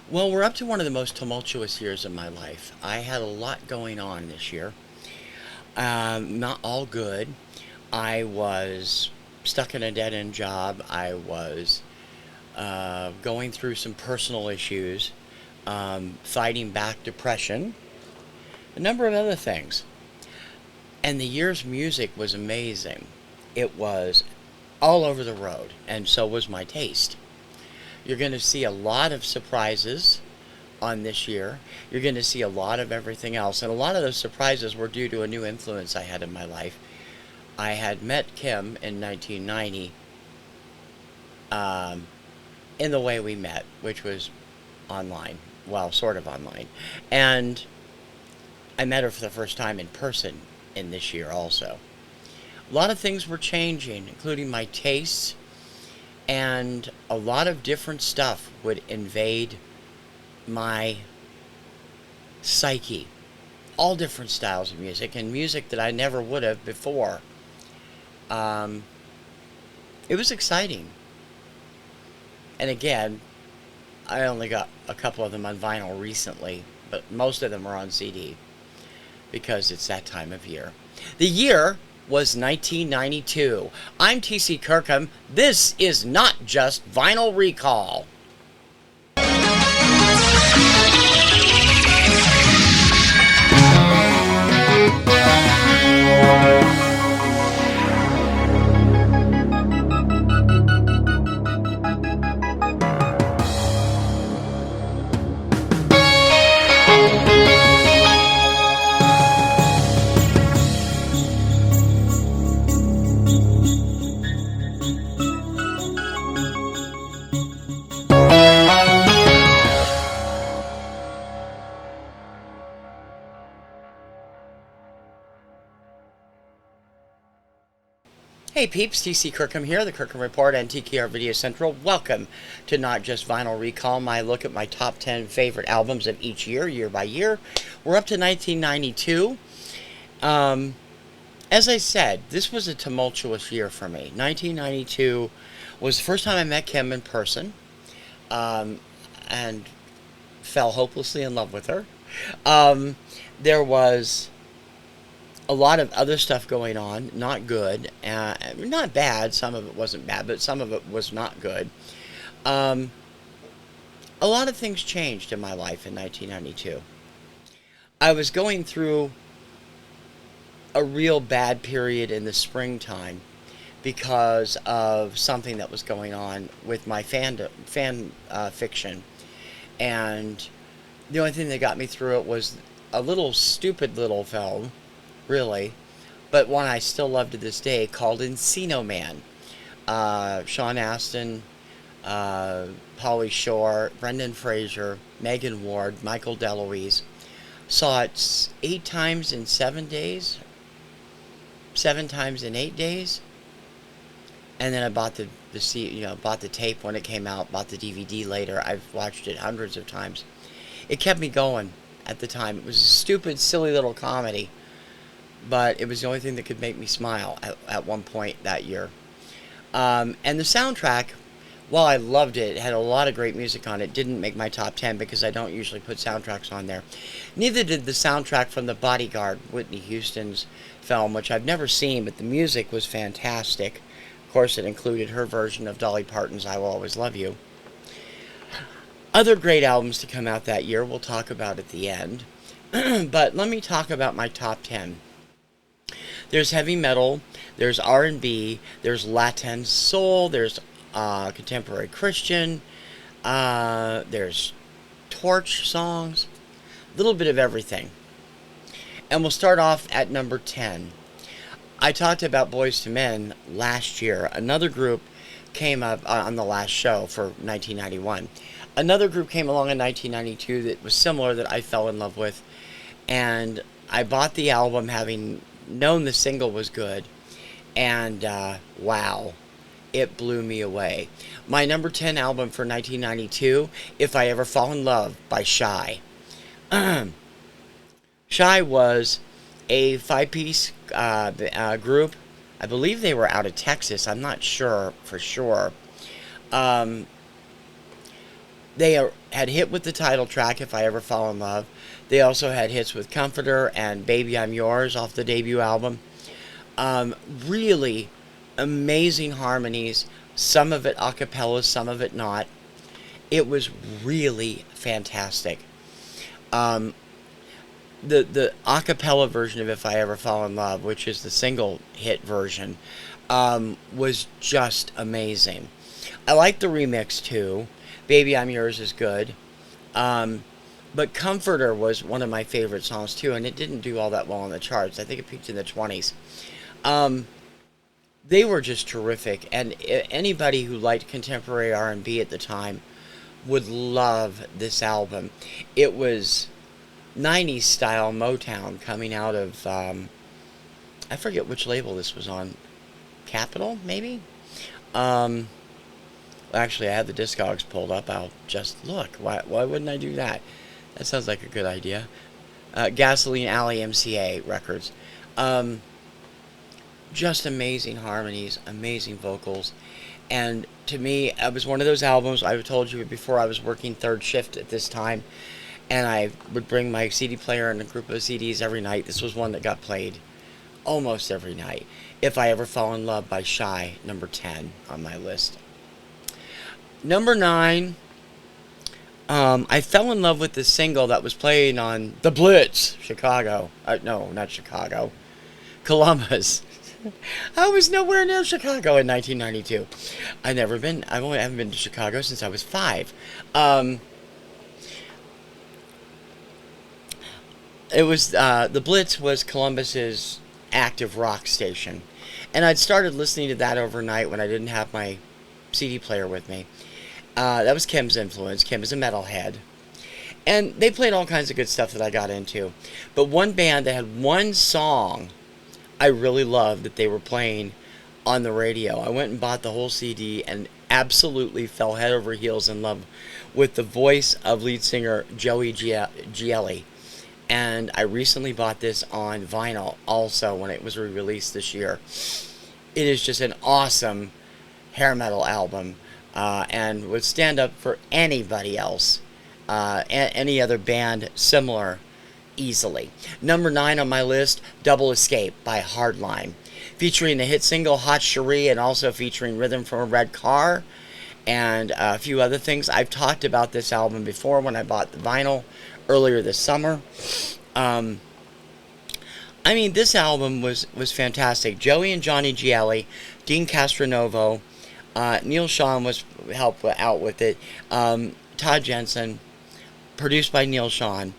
Well, we're up to one of the most tumultuous years of my life. I had a lot going on this year. Not all good. I was stuck in a dead end job. I was going through some personal issues, fighting back depression, a number of other things. And the year's music was amazing. It was all over the road, and so was my taste. You're going to see a lot of surprises on this year. You're going to see a lot of everything else. And a lot of those surprises were due to a new influence I had in my life. I had met Kim in 1990 um, in the way we met, which was online. Well, sort of online. And I met her for the first time in person in this year also. A lot of things were changing, including my tastes, and a lot of different stuff would invade my psyche. All different styles of music, and music that I never would have before. Um, it was exciting. And again, I only got a couple of them on vinyl recently, but most of them are on CD because it's that time of year. The year was 1992. I'm TC Kirkham. This is not just Vinyl Recall. Hey peeps, TC Kirkham here, the Kirkham Report and TKR Video Central. Welcome to Not Just Vinyl Recall, my look at my top 10 favorite albums of each year, year by year. We're up to 1992. As I said, this was a tumultuous year for me. 1992 was the first time I met Kim in person, and fell hopelessly in love with her. There was a lot of other stuff going on, not good, not bad. Some of it wasn't bad, but some of it was not good. Um, a lot of things changed in my life in 1992. I was going through a real bad period in the springtime because of something that was going on with my fan fiction, and the only thing that got me through it was a little stupid little film, really, but one I still love to this day, called Encino Man. Sean Astin, Pauly Shore, Brendan Fraser, Megan Ward, Michael DeLuise. Saw it 8 times in 7 days, 7 times in 8 days, and then I bought bought the tape when it came out, bought the DVD later. I've watched it hundreds of times. It kept me going at the time. It was a stupid, silly little comedy, but it was the only thing that could make me smile at one point that year. And the soundtrack, while I loved it, it had a lot of great music on it, didn't make my top 10 because I don't usually put soundtracks on there. Neither did the soundtrack from The Bodyguard, Whitney Houston's film, which I've never seen, but the music was fantastic. Of course, it included her version of Dolly Parton's I Will Always Love You. Other great albums to come out that year we'll talk about at the end. But let me talk about my top 10. There's heavy metal, there's R&B, there's Latin soul, there's contemporary Christian, there's torch songs, a little bit of everything. And we'll start off at number 10. I talked about Boys to Men last year. Another group came up on the last show for 1991. Another group came along in 1992 that was similar, that I fell in love with, and I bought the album having known the single was good, and wow, it blew me away. My number 10 album for 1992, If I Ever Fall in Love by Shy. Shy was a 5-piece group. I believe they were out of Texas. I'm not sure for sure. had hit with the title track, If I Ever Fall in Love. They also had hits with Comforter and Baby I'm Yours off the debut album. Really amazing harmonies, some of it a cappella, some of it not. It was really fantastic. Um, the a cappella version of If I Ever Fall in Love, which is the single hit version, was just amazing. I like the remix too. Baby I'm Yours is good. But Comforter was one of my favorite songs too, and it didn't do all that well on the charts. I think it peaked in the 20s. They were just terrific, and anybody who liked contemporary R&B at the time would love this album. It was 90s style Motown coming out of, I forget which label this was on. Capitol, maybe? Actually, I have the Discogs pulled up. I'll just look. Why wouldn't I do that? That sounds like a good idea. Gasoline Alley MCA Records. Just amazing harmonies, amazing vocals. And to me, it was one of those albums, I've told you before, I was working third shift at this time. And I would bring my CD player and a group of CDs every night. This was one that got played almost every night. If I Ever Fall in Love by Shy, number 10 on my list. Number 9, I fell in love with the single that was playing on The Blitz, Chicago. No, not Chicago. Columbus. I was nowhere near Chicago in 1992. I haven't been to Chicago since I was 5. It was, The Blitz was Columbus's active rock station. And I'd started listening to that overnight when I didn't have my CD player with me. That was Kim's influence. Kim is a metalhead. And they played all kinds of good stuff that I got into. But one band that had one song I really loved that they were playing on the radio. I went and bought the whole CD and absolutely fell head over heels in love with the voice of lead singer Joey Gielli. And I recently bought this on vinyl also when it was re-released this year. It is just an awesome hair metal album and would stand up for anybody else, any other band similar, easily. Number 9 on my list, Double Escape by Hardline, featuring the hit single Hot Cherie and also featuring Rhythm from a Red Car and a few other things. I've talked about this album before when I bought the vinyl earlier this summer. I mean, this album was fantastic. Joey and Johnny Gielli, Dean Castronovo, Neil Sean was helped out with it, Todd Jensen, produced by Neil Sean.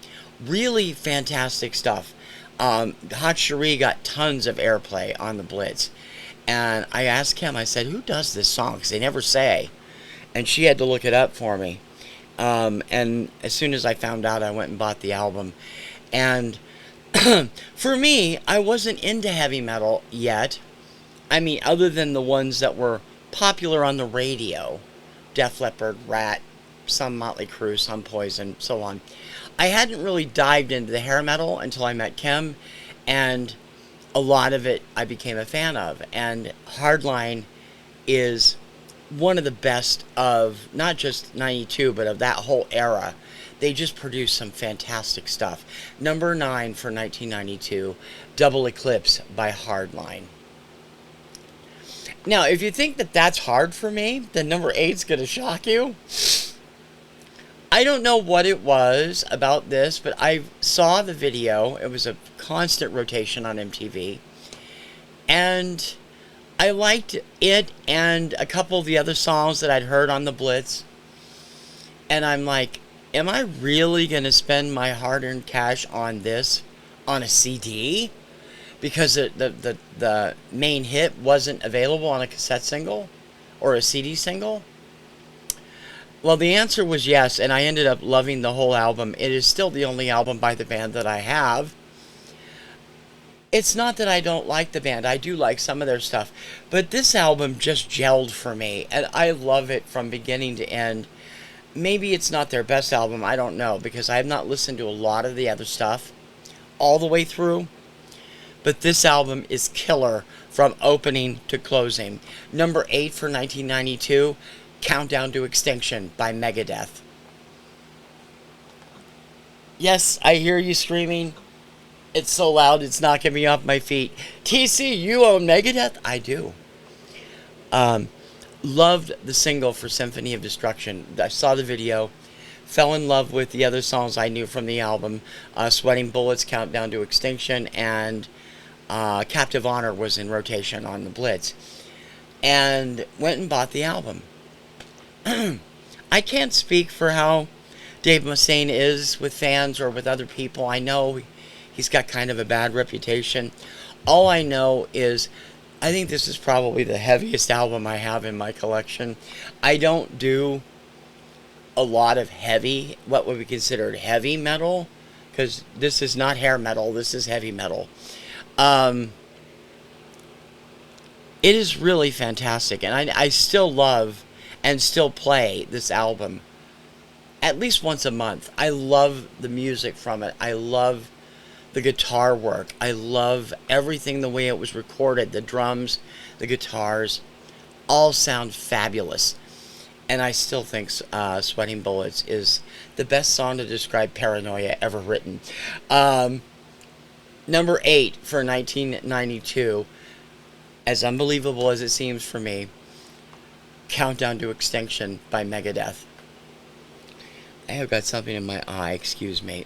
Really fantastic stuff. Hot Cherie got tons of airplay on the Blitz. And I asked Kim, I said, who does this song? Because they never say. And she had to look it up for me. And as soon as I found out, I went and bought the album. And for me, I wasn't into heavy metal yet. I mean, other than the ones that were popular on the radio. Def Leppard, Rat, some Motley Crue, some Poison, so on. I hadn't really dived into the hair metal until I met Kim, and a lot of it I became a fan of. And Hardline is one of the best of not just 92, but of that whole era. They just produced some fantastic stuff. Number 9 for 1992, Double Eclipse by Hardline. Now, if you think that that's hard for me, then number 8's going to shock you. I don't know what it was about this, but I saw the video. It was a constant rotation on MTV. And I liked it and a couple of the other songs that I'd heard on the Blitz. And I'm like, am I really going to spend my hard-earned cash on this on a CD? Because the main hit wasn't available on a cassette single or a CD single? Well, the answer was yes, and I ended up loving the whole album. It is still the only album by the band that I have. It's not that I don't like the band. I do like some of their stuff. But this album just gelled for me, and I love it from beginning to end. Maybe it's not their best album, I don't know, because I have not listened to a lot of the other stuff all the way through. But this album is killer from opening to closing. Number 8 for 1992, Countdown to Extinction by Megadeth. Yes, I hear you screaming. It's so loud, it's knocking me off my feet. TC, you own Megadeth? I do. Um, Loved the single for Symphony of Destruction. I saw the video. Fell in love with the other songs I knew from the album. Sweating Bullets, Countdown to Extinction, and Captive Honor was in rotation on the Blitz. And went and bought the album. I can't speak for how Dave Mustaine is with fans or with other people. I know he's got kind of a bad reputation. All I know is I think this is probably the heaviest album I have in my collection. I don't do a lot of heavy, what would be considered heavy metal, because this is not hair metal, this is heavy metal. It is really fantastic, and I still love and still play this album at least once a month. I love the music from it. I love the guitar work. I love everything the way it was recorded. The drums, the guitars, all sound fabulous. And I still think Sweating Bullets is the best song to describe paranoia ever written. Number 8 for 1992, as unbelievable as it seems for me, Countdown to Extinction by Megadeth. I have got something in my eye, excuse me.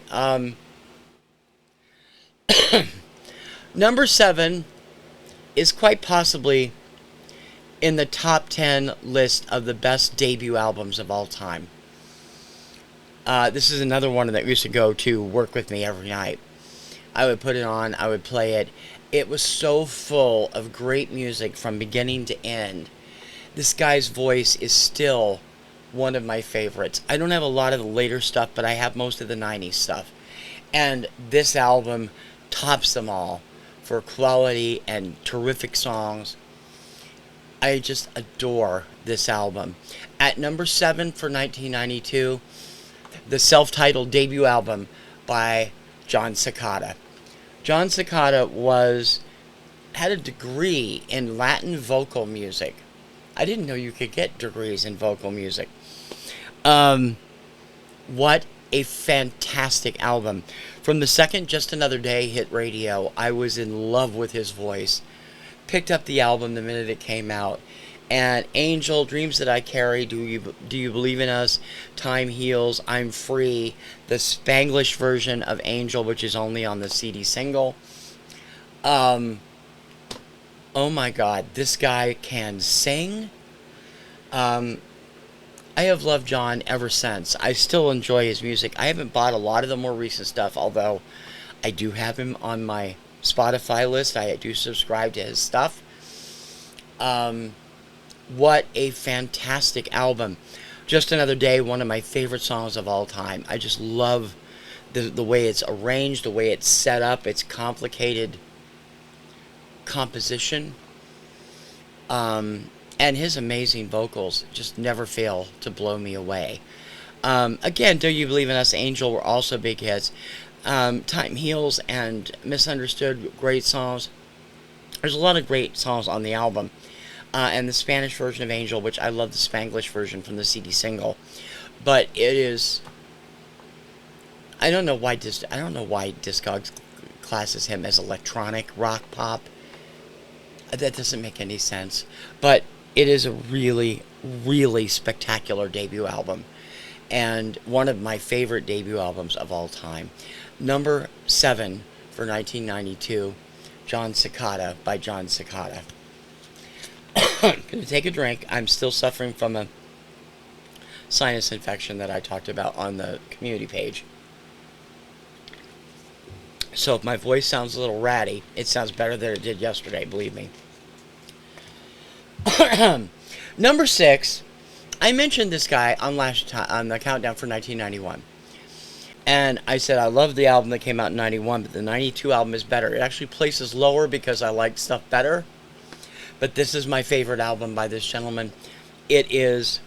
Number 7 is quite possibly in the top 10 list of the best debut albums of all time. This is another one that used to go to work with me every night. I would put it on, I would play it. It was so full of great music from beginning to end. This guy's voice is still one of my favorites. I don't have a lot of the later stuff, but I have most of the 90s stuff. And this album tops them all for quality and terrific songs. I just adore this album. At number 7 for 1992, the self-titled debut album by John Cicada. John Cicada had a degree in Latin vocal music. I didn't know you could get degrees in vocal music. What a fantastic album. From the second Just Another Day hit radio, I was in love with his voice. Picked up the album the minute it came out. And Angel, Dreams That I Carry, Do You Believe in Us, Time Heals, I'm Free, the Spanglish version of Angel, which is only on the CD single. Oh my God, this guy can sing. I have loved John ever since. I still enjoy his music. I haven't bought a lot of the more recent stuff, although I do have him on my Spotify list. I do subscribe to his stuff. What a fantastic album. Just Another Day, one of my favorite songs of all time. I just love the way it's arranged, the way it's set up, its complicated composition. And his amazing vocals just never fail to blow me away. Again, Do You Believe in Us, Angel were also big hits. Time Heals and Misunderstood, great songs. There's a lot of great songs on the album. And the Spanish version of Angel, which I love the Spanglish version from the CD single. But it is... I don't know why Discogs classes him as electronic rock pop. That doesn't make any sense. But it is a really, really spectacular debut album. And one of my favorite debut albums of all time. Number 7 for 1992, John Cicada by John Cicada. I'm going to take a drink. I'm still suffering from a sinus infection that I talked about on the community page. So if my voice sounds a little ratty, it sounds better than it did yesterday, believe me. Number 6, I mentioned this guy on the countdown for 1991. And I said I love the album that came out in 91, but the 92 album is better. It actually places lower because I like stuff better. But this is my favorite album by this gentleman. It is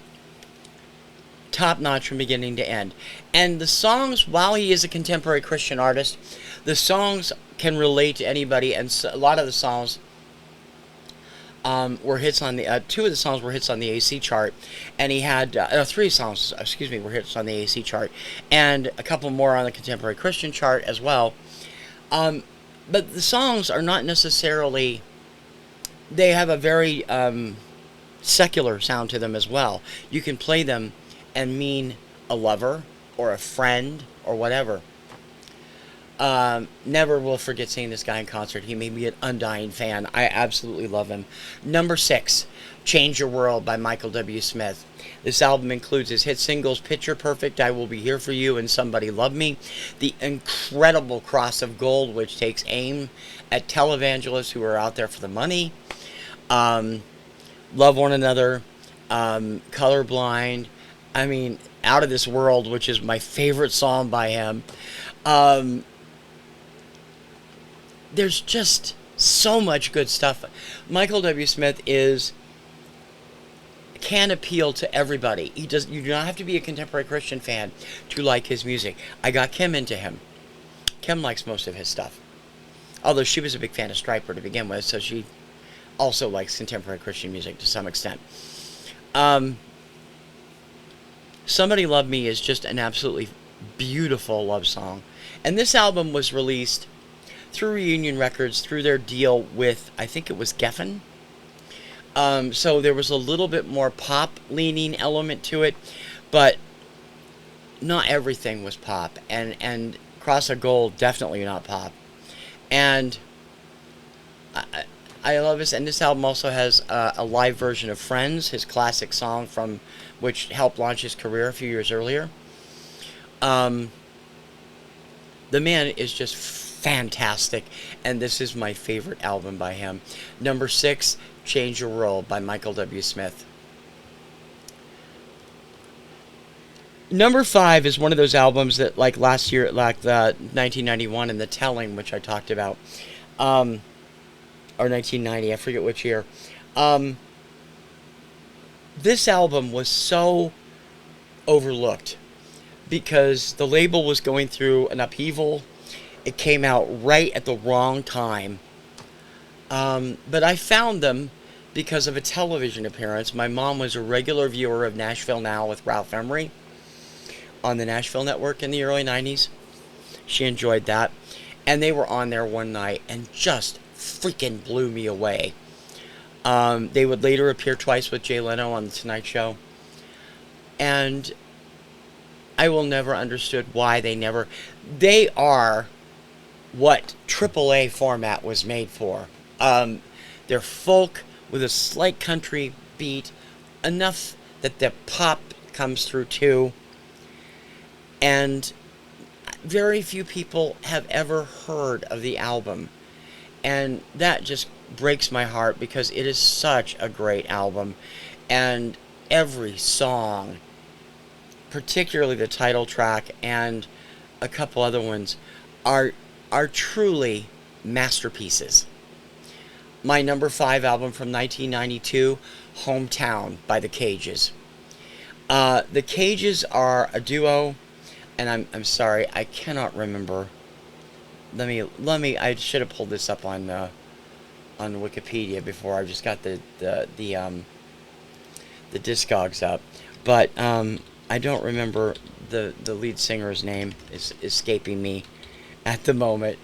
top-notch from beginning to end. And the songs, while he is a contemporary Christian artist, the songs can relate to anybody. And a lot of the songs were hits on the two of the songs were hits on the AC chart, and he had three songs, excuse me, were hits on the AC chart, and a couple more on the contemporary Christian chart as well. But the songs are not necessarily. They have a very secular sound to them as well. You can play them and mean a lover or a friend or whatever. Never will forget seeing this guy in concert. He made me an undying fan. I absolutely love him. Number 6, Change Your World by Michael W. Smith. This album includes his hit singles Picture Perfect, I Will Be Here For You, and Somebody Love Me. The incredible Cross of Gold, which takes aim at televangelists who are out there for the money. Love One Another. Colorblind. I mean, Out of This World, which is my favorite song by him. There's just so much good stuff. Michael W. Smith can appeal to everybody. You do not have to be a contemporary Christian fan to like his music. I got Kim into him. Kim likes most of his stuff. Although she was a big fan of Stryper to begin with, so she also likes contemporary Christian music to some extent. Somebody Love Me is just an absolutely beautiful love song. And this album was released through Reunion Records, through their deal with, I think it was Geffen. So there was a little bit more pop-leaning element to it, but not everything was pop. And Cross of Gold, definitely not pop. And I love this. And this album also has a live version of Friends, his classic song from which helped launch his career a few years earlier. The man is just fantastic, and this is my favorite album by him. Number 6, Change Your World by Michael W. Smith. Number 5 is one of those albums that, like last year, like the 1991 and The Telling, which I talked about, or 1990, I forget which year. This album was so overlooked because the label was going through an upheaval. It came out right at the wrong time. But I found them because of a television appearance. My mom was a regular viewer of Nashville Now with Ralph Emery on the Nashville Network in the early 90s. She enjoyed that. And they were on there one night and just freaking blew me away. They would later appear twice with Jay Leno on The Tonight Show. And I will never understood why they are what AAA format was made for. They're folk with a slight country beat, enough that the pop comes through too. And very few people have ever heard of the album. And that just breaks my heart because it is such a great album. And every song, particularly the title track and a couple other ones, are truly masterpieces. My number 5 album from 1992, Hometown by The Cages. The Cages are a duo, and I'm sorry, I cannot remember. Let me. I should have pulled this up on Wikipedia before. I just got the Discogs up, but I don't remember the lead singer's name. Is escaping me at the moment.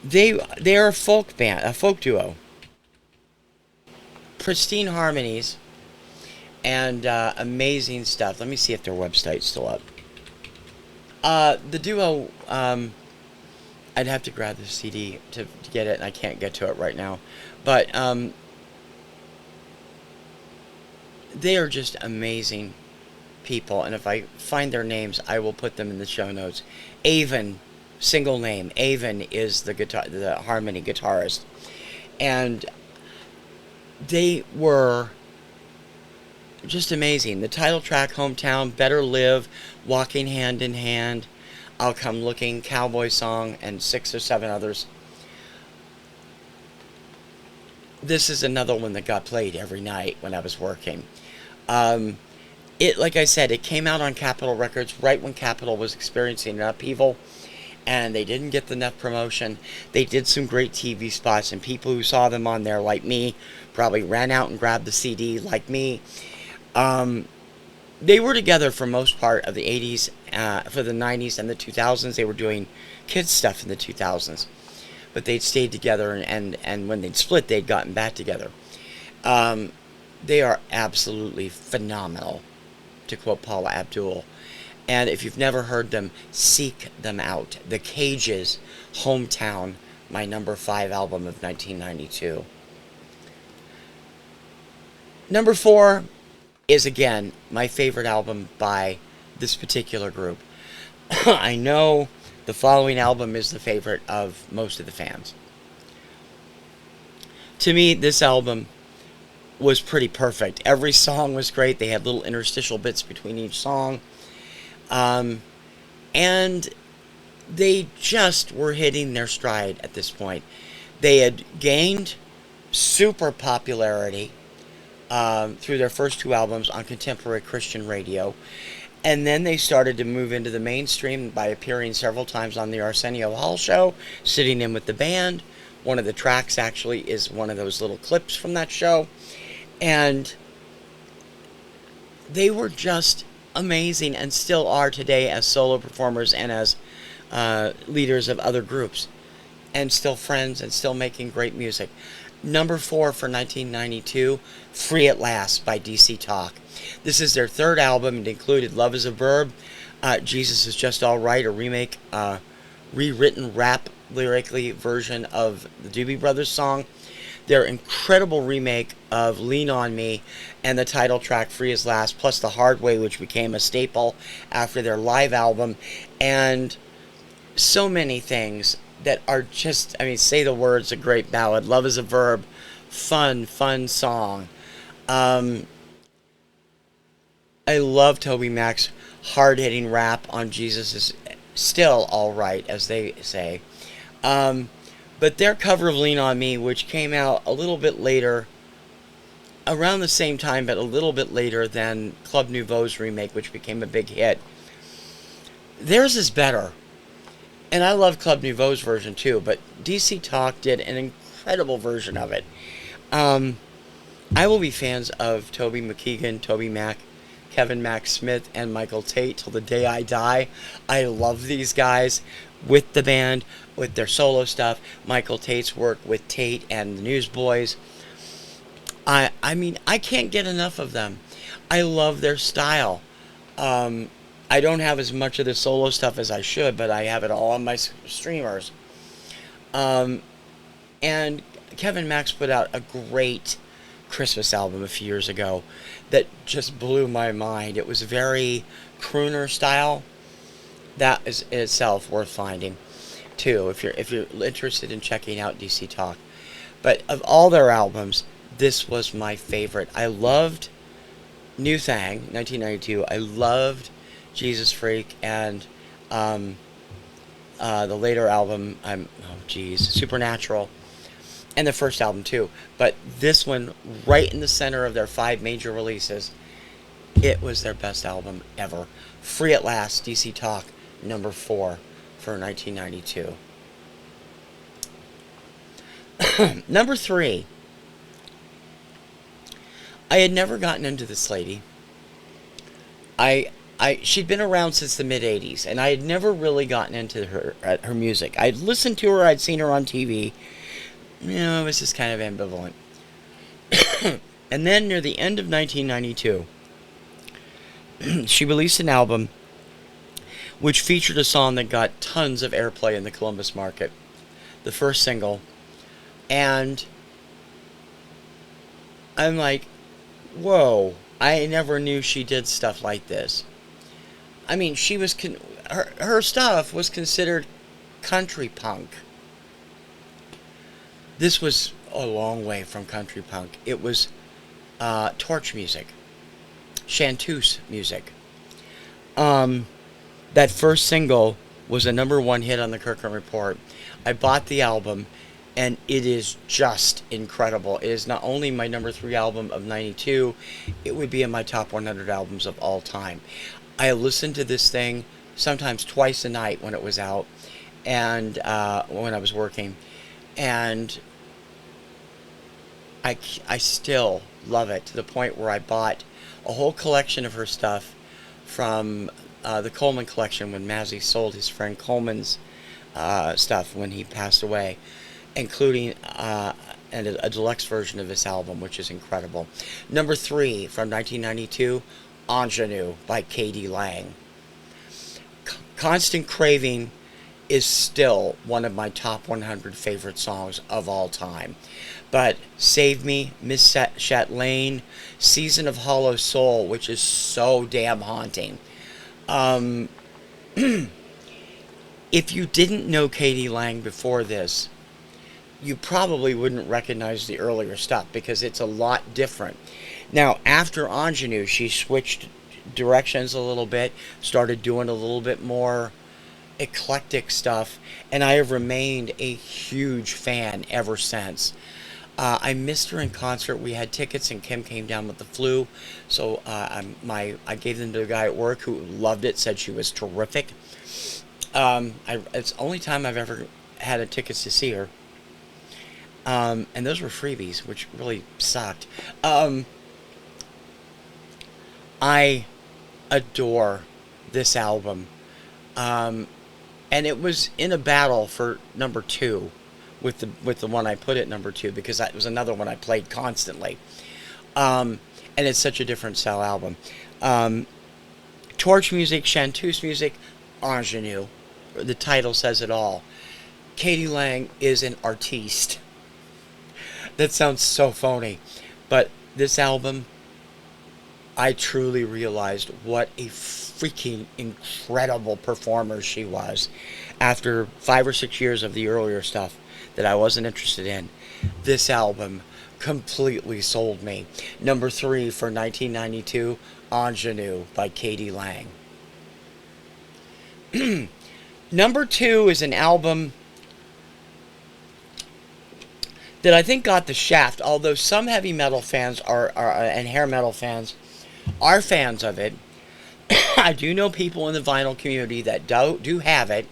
They're a folk band, a folk duo. Pristine harmonies and amazing stuff. Let me see if their website's still up. The duo, I'd have to grab the CD to get it, and I can't get to it right now. But they are just amazing people, and if I find their names, I will put them in the show notes. Avon, single name. Avon is the harmony guitarist, and they were just amazing. The title track, Hometown, Better Live, Walking Hand in Hand, I'll Come Looking, Cowboy Song, and 6 or 7 others. This is another one that got played every night when I was working. Like I said, it came out on Capitol Records right when Capitol was experiencing an upheaval, and they didn't get enough promotion. They did some great TV spots, and people who saw them on there, like me, probably ran out and grabbed the CD, like me. They were together for most part of the 80s, for the 90s and the 2000s. They were doing kids stuff in the 2000s, but they'd stayed together, and when they'd split, they'd gotten back together. They are absolutely phenomenal, to quote Paula Abdul. And if you've never heard them, seek them out. The Cages, Hometown, my number 5 album of 1992. Number 4 is, again, my favorite album by this particular group. I know the following album is the favorite of most of the fans. To me, this album was pretty perfect. Every song was great. They had little interstitial bits between each song. And they just were hitting their stride at this point. They had gained super popularity through their first 2 albums on contemporary Christian radio. And then they started to move into the mainstream by appearing several times on the Arsenio Hall show, sitting in with the band. One of the tracks actually is one of those little clips from that show. And they were just amazing, and still are today as solo performers and as leaders of other groups, and still friends and still making great music. Number 4 for 1992, Free at Last by DC Talk. This is their 3rd album. It included Love is a Verb, Jesus is Just Alright, a remake, rewritten rap lyrically version of the Doobie Brothers song, their incredible remake of Lean on Me, and the title track Free as Last, plus The Hard Way, which became a staple after their live album, and so many things that are just, I mean, Say the Words, a great ballad, Love is a Verb, fun song. I love Toby Mac's hard-hitting rap on Jesus is Still Alright, as they say. But their cover of Lean on Me, which came out a little bit later, around the same time, but a little bit later than Club Nouveau's remake, which became a big hit, theirs is better. And I love Club Nouveau's version too, but DC Talk did an incredible version of it. I will be fans of Toby McKeegan, Toby Mac, Kevin Mac Smith, and Michael Tate till the day I die. I love these guys with the band, with their solo stuff. Michael Tate's work with Tate and the Newsboys. I mean, I can't get enough of them. I love their style. I don't have as much of the solo stuff as I should, but I have it all on my streamers. And Kevin Max put out a great Christmas album a few years ago that just blew my mind. It was very crooner style. That is itself worth finding too, if you're interested in checking out DC Talk. But of all their albums, this was my favorite. I loved New Thang, 1992. I loved Jesus Freak, and the later album, Supernatural, and the first album too. But this one, right in the center of their 5 major releases, it was their best album ever. Free at Last, DC Talk, number 4 for 1992. Number 3. I had never gotten into this lady. She'd been around since the mid-'80s, and I had never really gotten into her music. I'd listened to her, I'd seen her on TV. You know, it was just kind of ambivalent. And then near the end of 1992, she released an album which featured a song that got tons of airplay in the Columbus market. The first single. And I'm like, whoa, I never knew she did stuff like this. I mean, she was her stuff was considered country punk. This was a long way from country punk. It was torch music, chanteuse music. That first single was a number 1 hit on the Kirkham Report. I bought the album, and it is just incredible. It is not only my number 3 album of 92, it would be in my top 100 albums of all time. I listened to this thing sometimes twice a night when it was out, and when I was working, and I still love it to the point where I bought a whole collection of her stuff from the Coleman collection when Mazzy sold his friend Coleman's stuff when he passed away, including and a deluxe version of this album, which is incredible. Number 3 from 1992, Ingenue by K.D. Lang. Constant Craving is still one of my top 100 favorite songs of all time. But Save Me, Miss Chatelaine, Season of Hollow Soul, which is so damn haunting. Um, if you didn't know K.D. Lang before this, you probably wouldn't recognize the earlier stuff because it's a lot different. Now, after Ingenue, she switched directions a little bit, started doing a little bit more eclectic stuff, and I have remained a huge fan ever since. I missed her in concert. We had tickets, and Kim came down with the flu, so I gave them to a guy at work who loved it, said she was terrific. It's the only time I've ever had a tickets to see her. And those were freebies, which really sucked. I adore this album. And it was in a battle for number 2 with the one I put at number 2 because that was another one I played constantly. And it's such a different style album. Torch music, chanteuse music, ingenue. The title says it all. K.D. Lang is an artiste. That sounds so phony. But this album, I truly realized what a freaking incredible performer she was. After 5 or 6 years of the earlier stuff that I wasn't interested in, this album completely sold me. Number 3 for 1992, Ingenue by K.D. Lang. Number 2 is an album that I think got the shaft, although some heavy metal fans and hair metal fans are fans of it. I do know people in the vinyl community that do have it,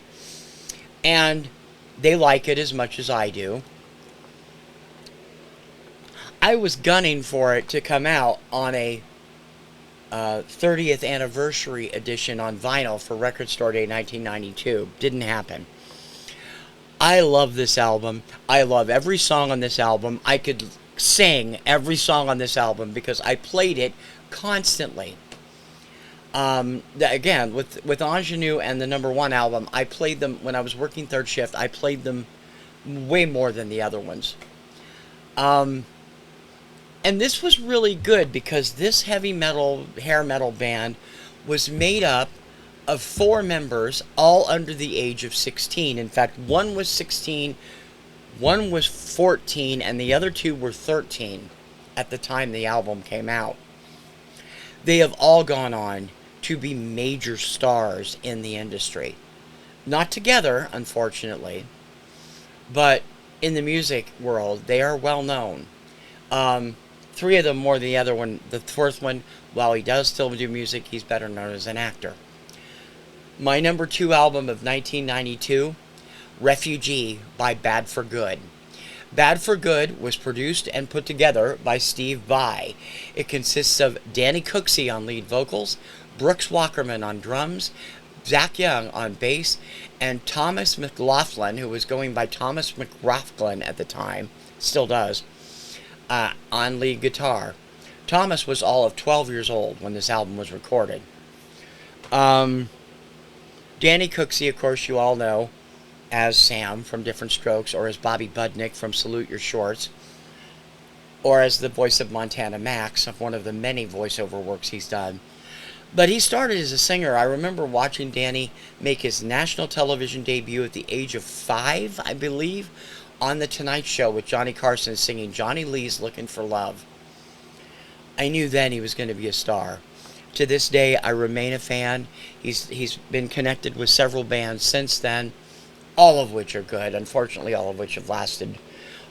and they like it as much as I do. I was gunning for it to come out on a 30th anniversary edition on vinyl for Record Store Day 1992. Didn't happen. I love this album. I love every song on this album. I could sing every song on this album because I played it constantly. Again, with Ingenue and the number 1 album, I played them when I was working third shift. I played them way more than the other ones. And this was really good because this heavy metal, hair metal band was made up of 4 members, all under the age of 16. In fact, one was 16, one was 14, and the other 2 were 13 at the time the album came out. They have all gone on to be major stars in the industry. Not together, unfortunately, but in the music world, they are well known. 3 of them more than the other one. The 4th one, while he does still do music, he's better known as an actor. My number 2 album of 1992, Refugee by Bad for Good. Bad for Good was produced and put together by Steve Vai. It consists of Danny Cooksey on lead vocals, Brooks Wackerman on drums, Zach Young on bass, and Thomas McLaughlin, who was going by Thomas McLaughlin at the time, still does, on lead guitar. Thomas was all of 12 years old when this album was recorded. Danny Cooksey, of course, you all know as Sam from Different Strokes, or as Bobby Budnick from Salute Your Shorts, or as the voice of Montana Max of one of the many voiceover works he's done. But he started as a singer. I remember watching Danny make his national television debut at the age of 5, I believe, on The Tonight Show with Johnny Carson singing Johnny Lee's Looking for Love. I knew then he was going to be a star. To this day, I remain a fan. He's been connected with several bands since then, all of which are good. Unfortunately, all of which have lasted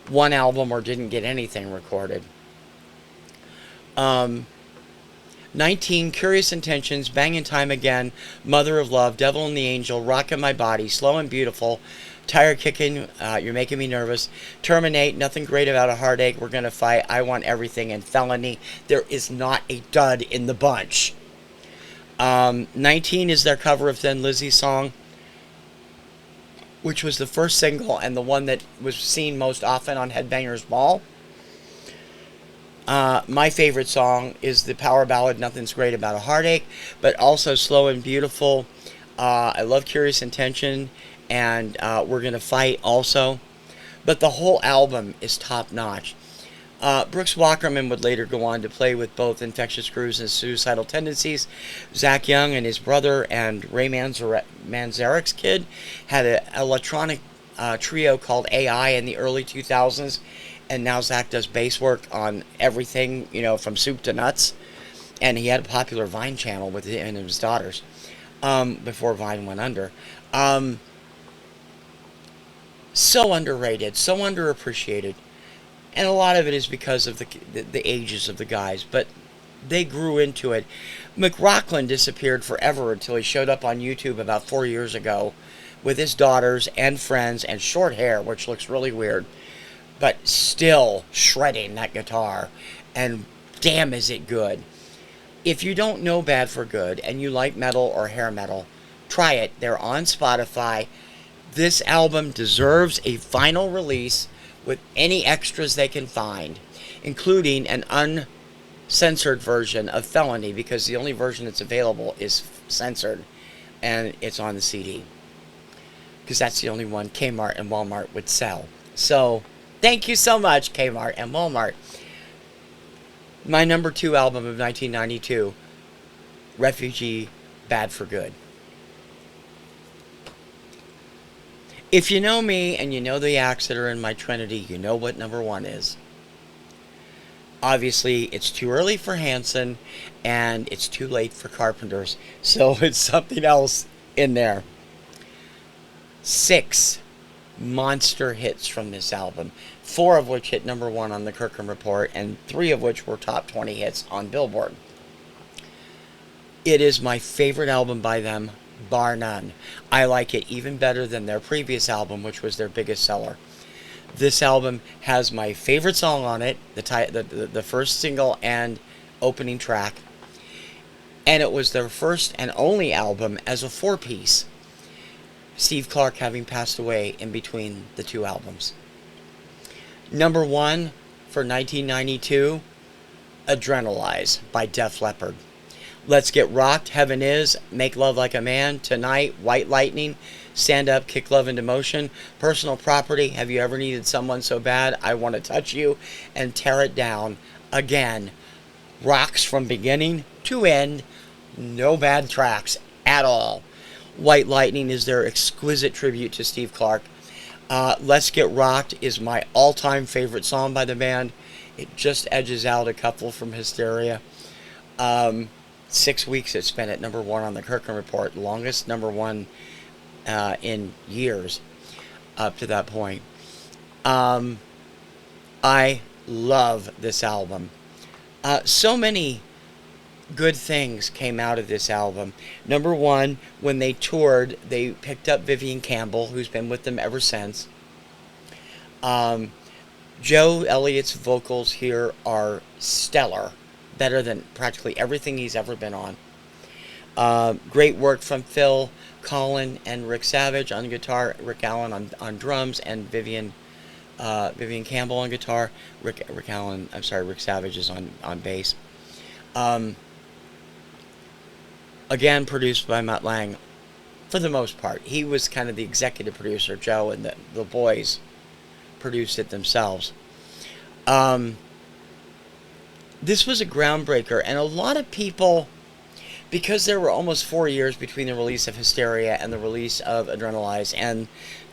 1 album or didn't get anything recorded. 19, Curious Intentions, Bangin' Time Again, Mother of Love, Devil and the Angel, Rockin' My Body, Slow and Beautiful, Tire Kicking, You're Making Me Nervous, Terminate, Nothing Great About a Heartache, We're Gonna Fight, I Want Everything, and Felony. There is not a dud in the bunch. 19 is their cover of Thin Lizzy's song, which was the first single and the one that was seen most often on Headbangers Ball. My favorite song is the power ballad Nothing's Great About a Heartache, but also Slow and Beautiful. I love Curious Intention, and We're Gonna Fight also. But the whole album is top notch. Brooks Wackerman would later go on to play with both Infectious Grooves and Suicidal Tendencies. Zach Young and his brother and Ray Manzarek's kid had an electronic trio called AI in the early 2000s. And now Zach does bass work on everything, from soup to nuts. And he had a popular Vine channel with him and his daughters before Vine went under. So underrated, so underappreciated. And a lot of it is because of the ages of the guys. But they grew into it. McRocklin disappeared forever until he showed up on YouTube about 4 years ago with his daughters and friends and short hair, which looks really weird. But still shredding that guitar, and damn is it good. If you don't know Bad for Good and you like metal or hair metal, try it. They're on Spotify. This album deserves a vinyl release with any extras they can find, including an uncensored version of Felony, because the only version that's available is censored, and it's on the CD, because that's the only one Kmart and Walmart would sell. So thank you so much, Kmart and Walmart. My number 2 album of 1992, Refugee, Bad for Good. If you know me and you know the acts that are in my trinity, you know what number 1 is. Obviously, it's too early for Hanson, and it's too late for Carpenters, so it's something else in there. 6 monster hits from this album, 4 of which hit number 1 on the Kirkham Report, and 3 of which were top 20 hits on Billboard. It is my favorite album by them, bar none. I like it even better than their previous album, which was their biggest seller. This album has my favorite song on it, the first single and opening track, and it was their first and only album as a 4-piece. Steve Clark having passed away in between the 2 albums. Number 1 for 1992, Adrenalize by Def Leppard. Let's Get Rocked, Heaven Is, Make Love Like a Man, Tonight, White Lightning, Stand Up, Kick Love into Motion, Personal Property, Have You Ever Needed Someone So Bad, I Want to Touch You, and Tear It Down. Again, rocks from beginning to end, no bad tracks at all. White Lightning is their exquisite tribute to Steve Clark. Let's Get Rocked is my all-time favorite song by the band. It just edges out a couple from Hysteria. 6 weeks it spent at number 1 on the Kirkham Report, longest number 1 in years up to that point. I love this album. So many good things came out of this album. Number 1, when they toured, they picked up Vivian Campbell, who's been with them ever since. Joe Elliott's vocals here are stellar, better than practically everything he's ever been on. Great work from Phil, Colin, and Rick Savage on guitar, Rick Allen on drums, and Vivian Campbell on guitar. Rick Savage is on bass. Again, produced by Mutt Lange, for the most part. He was kind of the executive producer. Joe and the boys produced it themselves. This was a groundbreaker, and a lot of people, because there were almost 4 years between the release of Hysteria and the release of Adrenalize, and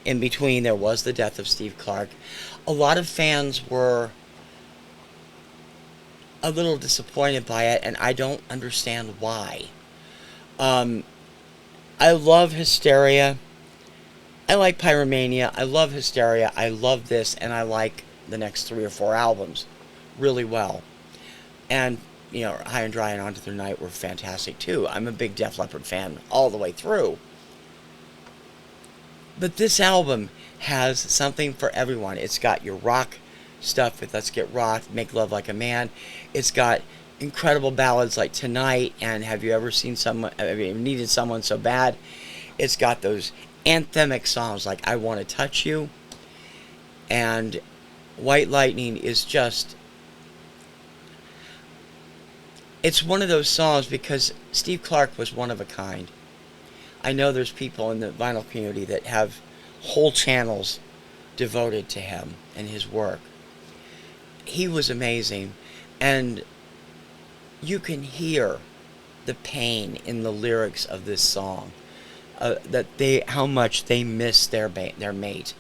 in between there was the death of Steve Clark, a lot of fans were a little disappointed by it, and I don't understand why. I love Hysteria. I like Pyromania. I love Hysteria. I love this, and I like the next 3 or 4 albums really well. And High and Dry and On to the Night were fantastic too. I'm a big Def Leppard fan all the way through. But this album has something for everyone. It's got your rock stuff with Let's Get Rocked, Make Love Like a Man. It's got incredible ballads like Tonight and Have You Ever Seen Someone, Have You Needed Someone So Bad. It's got those anthemic songs like I Want to Touch You. And White Lightning is just... It's one of those songs because Steve Clark was one of a kind. I know there's people in the vinyl community that have whole channels devoted to him and his work. He was amazing, and you can hear the pain in the lyrics of this song, how much they miss their mate.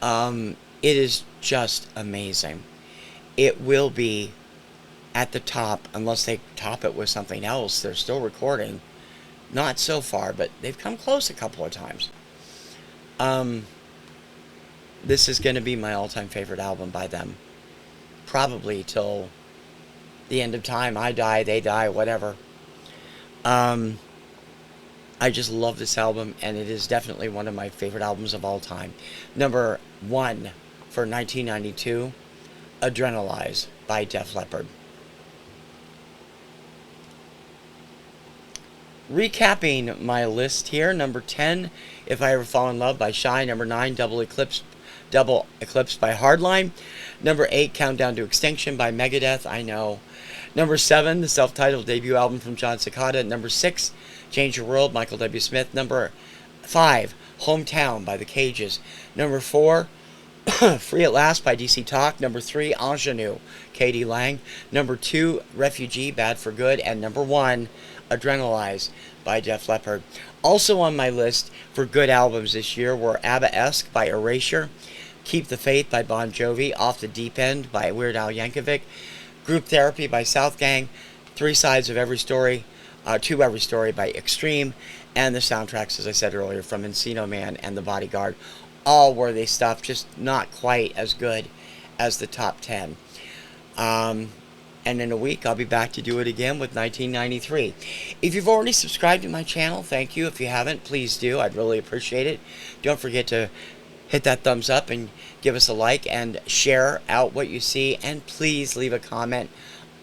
It is just amazing. It will be at the top, unless they top it with something else. They're still recording. Not so far, but they've come close a couple of times. This is going to be my all-time favorite album by them. Probably till the end of time. I die, they die, whatever. I just love this album, and it is definitely one of my favorite albums of all time. Number 1 for 1992, Adrenalize by Def Leppard. Recapping my list here, number 10, If I Ever Fall in Love by Shy. Number 9, Double Eclipse by Hardline. Number 8, Countdown to Extinction by Megadeth. I know. Number 7, the self-titled debut album from John Cicada. Number 6, Change Your World, Michael W. Smith. Number 5, Hometown by The Cages. Number 4, Free at Last by DC Talk. Number 3, Ingenue, Katie Lang. Number 2, Refugee, Bad for Good. And number 1, Adrenalize by Def Leppard. Also on my list for good albums this year were ABBA-esque by Erasure, Keep the Faith by Bon Jovi, Off the Deep End by Weird Al Yankovic, Group Therapy by Southgang, Three Sides of Every Story, To Every Story by Extreme, and the soundtracks, as I said earlier, from Encino Man and The Bodyguard. All worthy stuff, just not quite as good as the top 10. And in a week, I'll be back to do it again with 1993. If you've already subscribed to my channel, thank you. If you haven't, please do. I'd really appreciate it. Don't forget to hit that thumbs up and give us a like and share out what you see. And please leave a comment.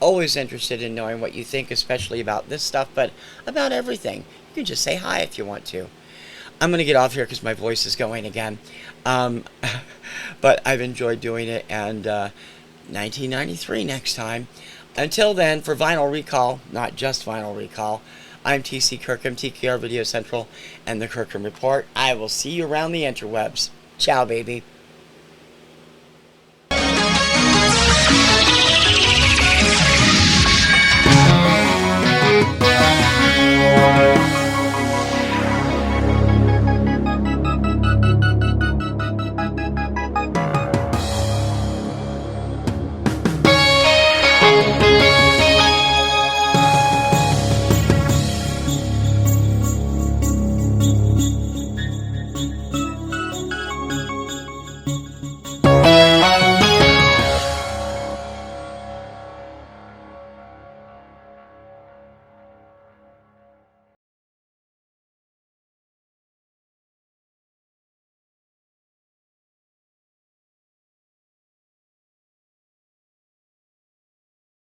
Always interested in knowing what you think, especially about this stuff, but about everything. You can just say hi if you want to. I'm going to get off here because my voice is going again. But I've enjoyed doing it, and 1993 next time. Until then, for Vinyl Recall, not just Vinyl Recall, I'm TC Kirkham, TKR Video Central, and the Kirkham Report. I will see you around the interwebs. Ciao, baby.